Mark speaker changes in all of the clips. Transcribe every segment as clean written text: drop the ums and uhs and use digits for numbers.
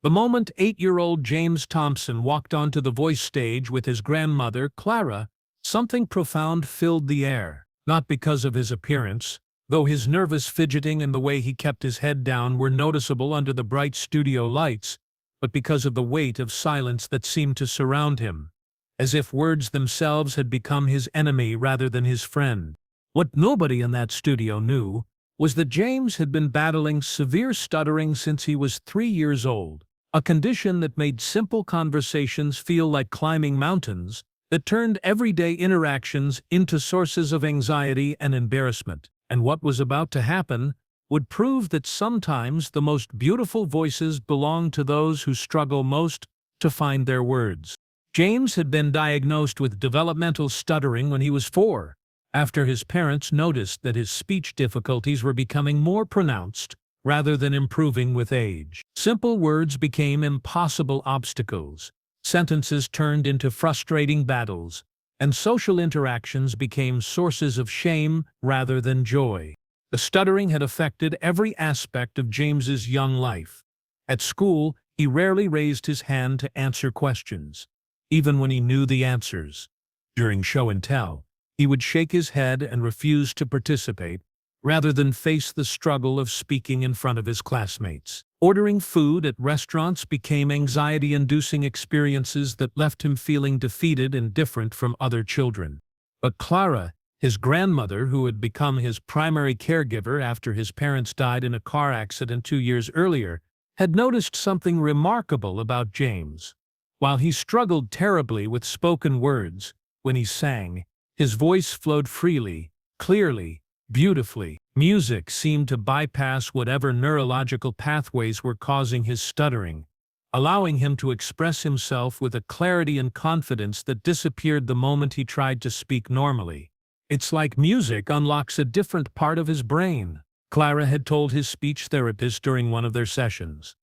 Speaker 1: The moment 8-year-old James Thompson walked onto the voice stage with his grandmother, Clara, something profound filled the air. Not because of his appearance, though his nervous fidgeting and the way he kept his head down were noticeable under the bright studio lights, but because of the weight of silence that seemed to surround him, as if words themselves had become his enemy rather than his friend. What nobody in that studio knew was that James had been battling severe stuttering since he was 3 years old, a condition that made simple conversations feel like climbing mountains, that turned everyday interactions into sources of anxiety and embarrassment. And what was about to happen would prove that sometimes the most beautiful voices belong to those who struggle most to find their words. James had been diagnosed with developmental stuttering when he was 4, after his parents noticed that his speech difficulties were becoming more pronounced rather than improving with age. Simple words became impossible obstacles, sentences turned into frustrating battles, and social interactions became sources of shame rather than joy. The stuttering had affected every aspect of James's young life. At school, he rarely raised his hand to answer questions, even when he knew the answers. During show and tell, he would shake his head and refuse to participate, rather than face the struggle of speaking in front of his classmates. Ordering food at restaurants became anxiety-inducing experiences that left him feeling defeated and different from other children. But Clara, his grandmother, who had become his primary caregiver after his parents died in a car accident 2 years earlier, had noticed something remarkable about James. While he struggled terribly with spoken words, when he sang, his voice flowed freely, clearly, beautifully. Music seemed to bypass whatever neurological pathways were causing his stuttering, allowing him to express himself with a clarity and confidence that disappeared the moment he tried to speak normally. It's like music unlocks a different part of his brain, Clara had told his speech therapist during one of their sessions.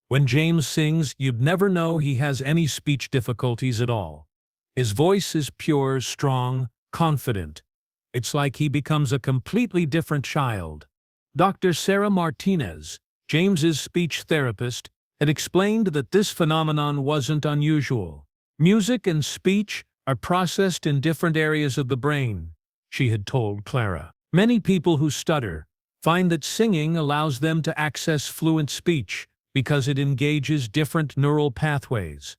Speaker 1: When James sings, you'd never know he has any speech difficulties at all. His voice is pure, strong, confident. It's like he becomes a completely different child. Dr. Sarah Martinez, James's speech therapist, had explained that this phenomenon wasn't unusual. Music and speech are processed in different areas of the brain, she had told Clara. Many people who stutter find that singing allows them to access fluent speech because it engages different neural pathways.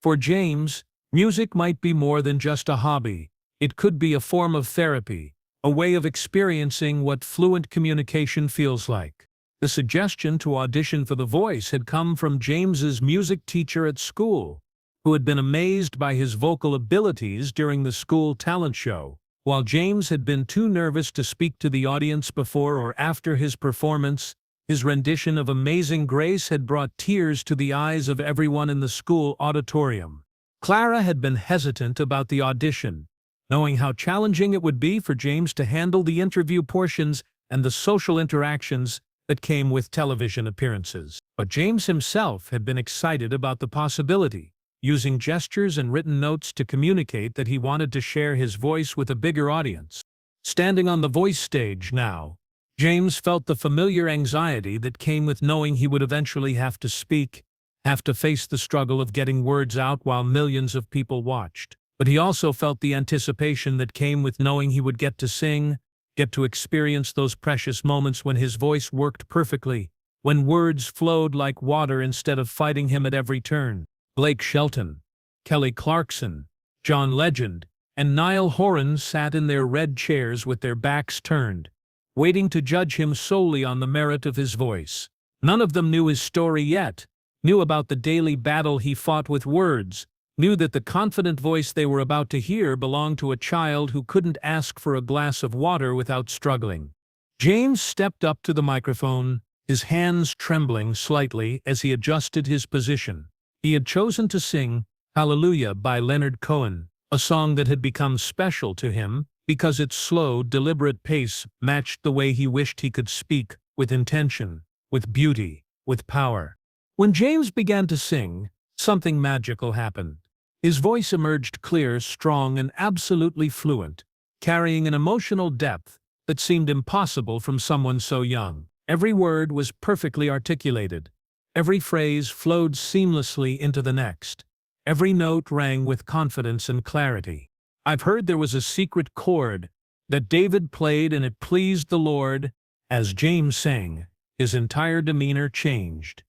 Speaker 1: For James, music might be more than just a hobby. It could be a form of therapy, a way of experiencing what fluent communication feels like. The suggestion to audition for The Voice had come from James's music teacher at school, who had been amazed by his vocal abilities during the school talent show. While James had been too nervous to speak to the audience before or after his performance, his rendition of Amazing Grace had brought tears to the eyes of everyone in the school auditorium. Clara had been hesitant about the audition, knowing how challenging it would be for James to handle the interview portions and the social interactions that came with television appearances. But James himself had been excited about the possibility, using gestures and written notes to communicate that he wanted to share his voice with a bigger audience. Standing on the voice stage now, James felt the familiar anxiety that came with knowing he would eventually have to speak, have to face the struggle of getting words out while millions of people watched. But he also felt the anticipation that came with knowing he would get to sing, get to experience those precious moments when his voice worked perfectly, when words flowed like water instead of fighting him at every turn. Blake Shelton, Kelly Clarkson, John Legend, and Niall Horan sat in their red chairs with their backs turned, waiting to judge him solely on the merit of his voice. None of them knew his story yet, knew about the daily battle he fought with words, knew that the confident voice they were about to hear belonged to a child who couldn't ask for a glass of water without struggling. James stepped up to the microphone, his hands trembling slightly as he adjusted his position. He had chosen to sing Hallelujah by Leonard Cohen, a song that had become special to him because its slow, deliberate pace matched the way he wished he could speak, with intention, with beauty, with power. When James began to sing, something magical happened. His voice emerged clear, strong, and absolutely fluent, carrying an emotional depth that seemed impossible from someone so young. Every word was perfectly articulated, Every phrase flowed seamlessly into the next. Every note rang with confidence and clarity. I've heard there was a secret chord that David played and it pleased the Lord. As James sang, his entire demeanor changed.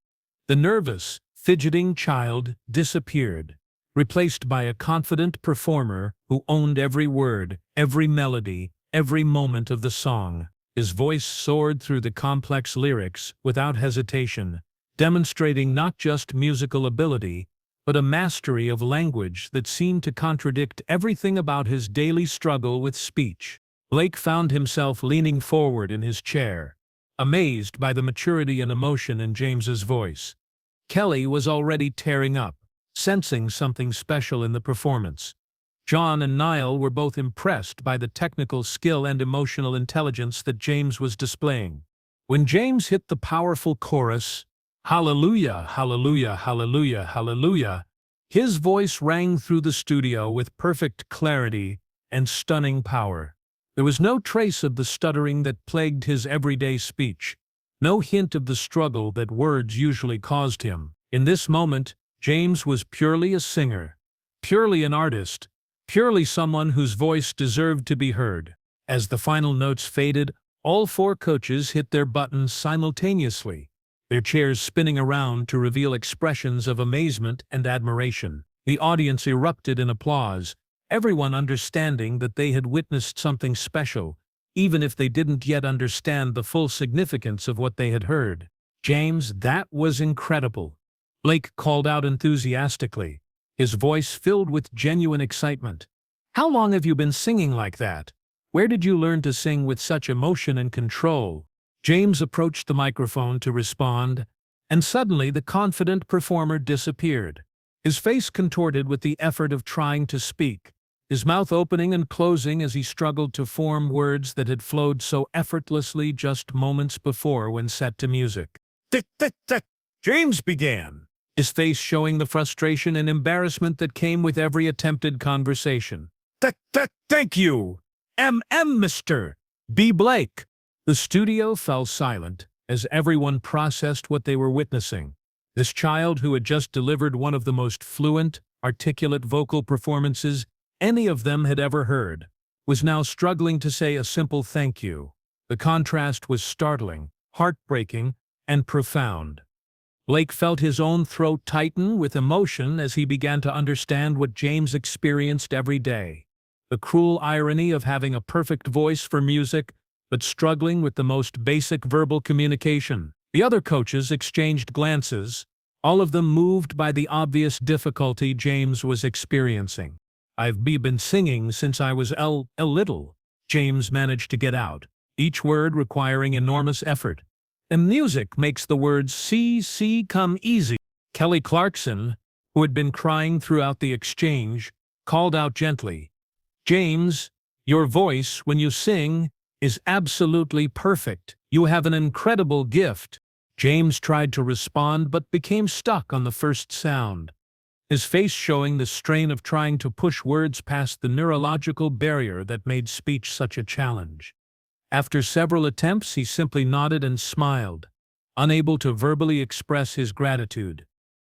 Speaker 1: The nervous, fidgeting child disappeared, replaced by a confident performer who owned every word, every melody, every moment of the song. His voice soared through the complex lyrics without hesitation, demonstrating not just musical ability, but a mastery of language that seemed to contradict everything about his daily struggle with speech. Blake found himself leaning forward in his chair, amazed by the maturity and emotion in James's voice. Kelly was already tearing up, sensing something special in the performance. John and Niall were both impressed by the technical skill and emotional intelligence that James was displaying. When James hit the powerful chorus, "Hallelujah, hallelujah, hallelujah, hallelujah," his voice rang through the studio with perfect clarity and stunning power. There was no trace of the stuttering that plagued his everyday speech, no hint of the struggle that words usually caused him. In this moment, James was purely a singer, purely an artist, purely someone whose voice deserved to be heard. As the final notes faded, all four coaches hit their buttons simultaneously, their chairs spinning around to reveal expressions of amazement and admiration. The audience erupted in applause, everyone understanding that they had witnessed something special, even if they didn't yet understand the full significance of what they had heard. "James, that was incredible," Blake called out enthusiastically, his voice filled with genuine excitement. "How long have you been singing like that? Where did you learn to sing with such emotion and control?" James approached the microphone to respond, and suddenly the confident performer disappeared. His face contorted with the effort of trying to speak, his mouth opening and closing as he struggled to form words that had flowed so effortlessly just moments before when set to music. "Tick, tick, tick," James began, his face showing the frustration and embarrassment that came with every attempted conversation. Thank you, Mr. B. Blake." The studio fell silent as everyone processed what they were witnessing. This child, who had just delivered one of the most fluent, articulate vocal performances any of them had ever heard, was now struggling to say a simple thank you. The contrast was startling, heartbreaking, and profound. Blake felt his own throat tighten with emotion as he began to understand what James experienced every day. The cruel irony of having a perfect voice for music, but struggling with the most basic verbal communication. The other coaches exchanged glances, all of them moved by the obvious difficulty James was experiencing. "I've been singing since I was a little," James managed to get out, each word requiring enormous effort. "And music makes the words see come easy." Kelly Clarkson, who had been crying throughout the exchange, called out gently, "James, your voice, when you sing, is absolutely perfect. You have an incredible gift." James tried to respond but became stuck on the first sound, his face showing the strain of trying to push words past the neurological barrier that made speech such a challenge. After several attempts, he simply nodded and smiled, unable to verbally express his gratitude.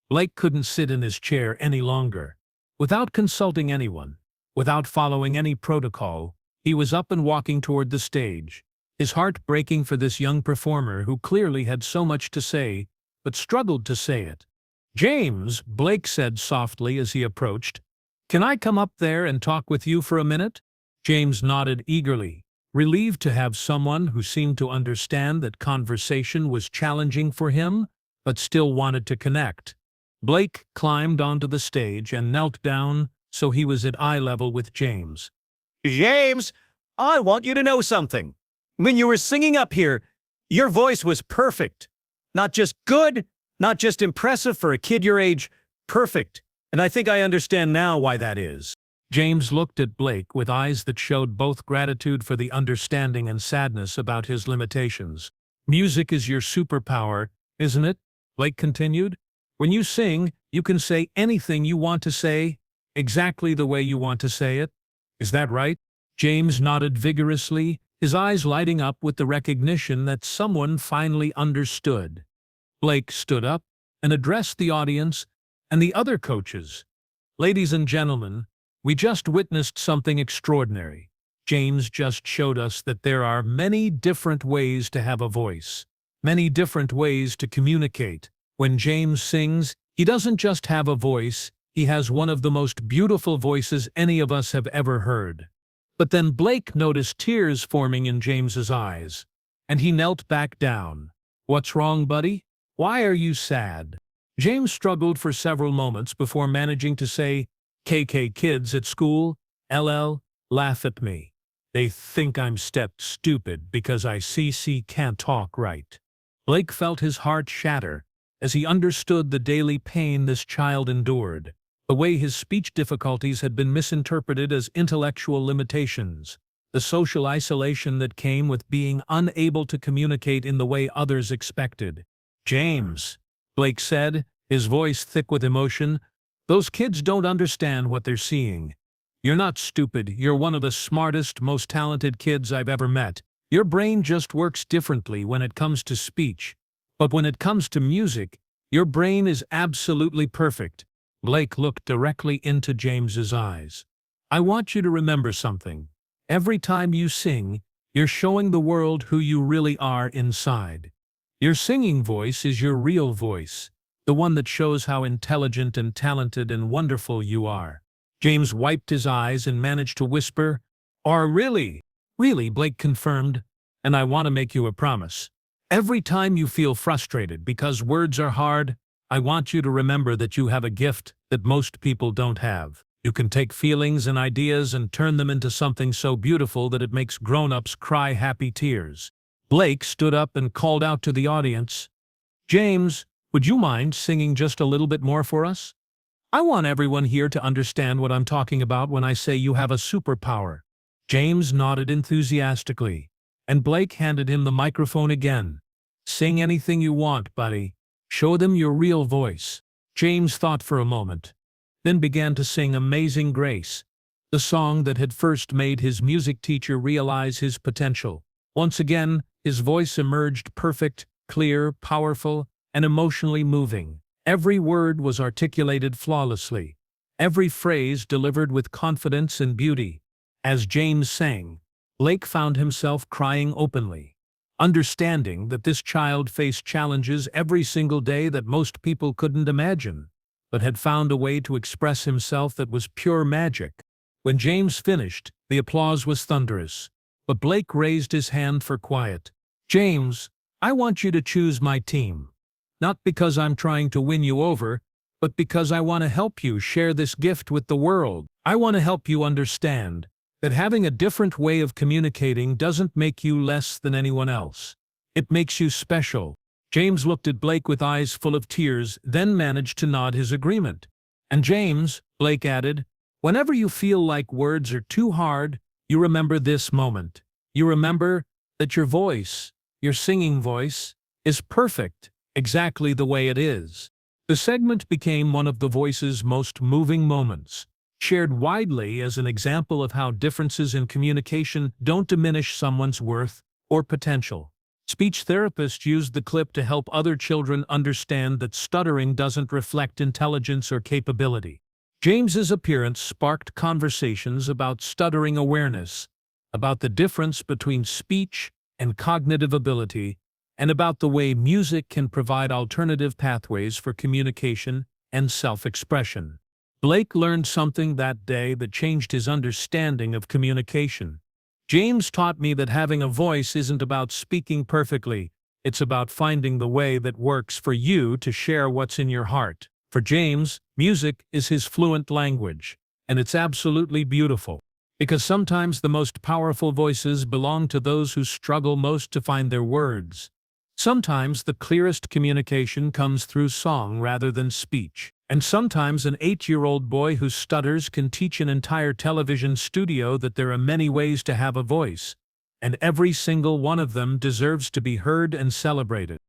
Speaker 1: Blake couldn't sit in his chair any longer. Without consulting anyone, without following any protocol, he was up and walking toward the stage, his heart breaking for this young performer who clearly had so much to say, but struggled to say it. "James," Blake said softly as he approached, "can I come up there and talk with you for a minute?" James nodded eagerly, relieved to have someone who seemed to understand that conversation was challenging for him, but still wanted to connect. Blake climbed onto the stage and knelt down so he was at eye level with James.
Speaker 2: "James, I want you to know something. When you were singing up here, your voice was perfect. Not just good, not just impressive for a kid your age, perfect. And I think I understand now why that is."
Speaker 1: James looked at Blake with eyes that showed both gratitude for the understanding and sadness about his limitations. "Music is your superpower, isn't it?" Blake continued. "When you sing, you can say anything you want to say, exactly the way you want to say it. Is that right?" James nodded vigorously, his eyes lighting up with the recognition that someone finally understood. Blake stood up, and addressed the audience and the other coaches. Ladies and gentlemen, we just witnessed something extraordinary. James just showed us that there are many different ways to have a voice, many different ways to communicate. When James sings, he doesn't just have a voice, he has one of the most beautiful voices any of us have ever heard. But then Blake noticed tears forming in James's eyes, and he knelt back down. "What's wrong, buddy? Why are you sad?" James struggled for several moments before managing to say, "KK kids at school, LL, laugh at me. They think I'm stupid because I can't talk right." Blake felt his heart shatter as he understood the daily pain this child endured, the way his speech difficulties had been misinterpreted as intellectual limitations, the social isolation that came with being unable to communicate in the way others expected. "James," Blake said, his voice thick with emotion, "those kids don't understand what they're seeing. You're not stupid, you're one of the smartest, most talented kids I've ever met. Your brain just works differently when it comes to speech. But when it comes to music, your brain is absolutely perfect." Blake looked directly into James's eyes. "I want you to remember something. Every time you sing, you're showing the world who you really are inside. Your singing voice is your real voice, the one that shows how intelligent and talented and wonderful you are." James wiped his eyes and managed to whisper, "Or really?" "Really," Blake confirmed, "and I want to make you a promise. Every time you feel frustrated because words are hard, I want you to remember that you have a gift that most people don't have. You can take feelings and ideas and turn them into something so beautiful that it makes grown-ups cry happy tears." Blake stood up and called out to the audience, "James, would you mind singing just a little bit more for us? I want everyone here to understand what I'm talking about when I say you have a superpower." James nodded enthusiastically, and Blake handed him the microphone again. "Sing anything you want, buddy. Show them your real voice." James thought for a moment, then began to sing Amazing Grace, the song that had first made his music teacher realize his potential. Once again, his voice emerged perfect, clear, powerful, and emotionally moving. Every word was articulated flawlessly, every phrase delivered with confidence and beauty. As James sang, Blake found himself crying openly, understanding that this child faced challenges every single day that most people couldn't imagine, but had found a way to express himself that was pure magic. When James finished, the applause was thunderous, but Blake raised his hand for quiet. "James, I want you to choose my team. Not because I'm trying to win you over, but because I want to help you share this gift with the world. I want to help you understand that having a different way of communicating doesn't make you less than anyone else. It makes you special." James looked at Blake with eyes full of tears, then managed to nod his agreement. "And James," Blake added, "whenever you feel like words are too hard, you remember this moment. You remember that your voice, your singing voice, is perfect, exactly the way it is." The segment became one of the Voice's most moving moments, shared widely as an example of how differences in communication don't diminish someone's worth or potential. Speech therapists used the clip to help other children understand that stuttering doesn't reflect intelligence or capability. James's appearance sparked conversations about stuttering awareness, about the difference between speech and cognitive ability, and about the way music can provide alternative pathways for communication and self-expression. Blake learned something that day that changed his understanding of communication. "James taught me that having a voice isn't about speaking perfectly, it's about finding the way that works for you to share what's in your heart." For James, music is his fluent language, and it's absolutely beautiful. Because sometimes the most powerful voices belong to those who struggle most to find their words. Sometimes the clearest communication comes through song rather than speech. And sometimes an 8-year-old boy who stutters can teach an entire television studio that there are many ways to have a voice, and every single one of them deserves to be heard and celebrated.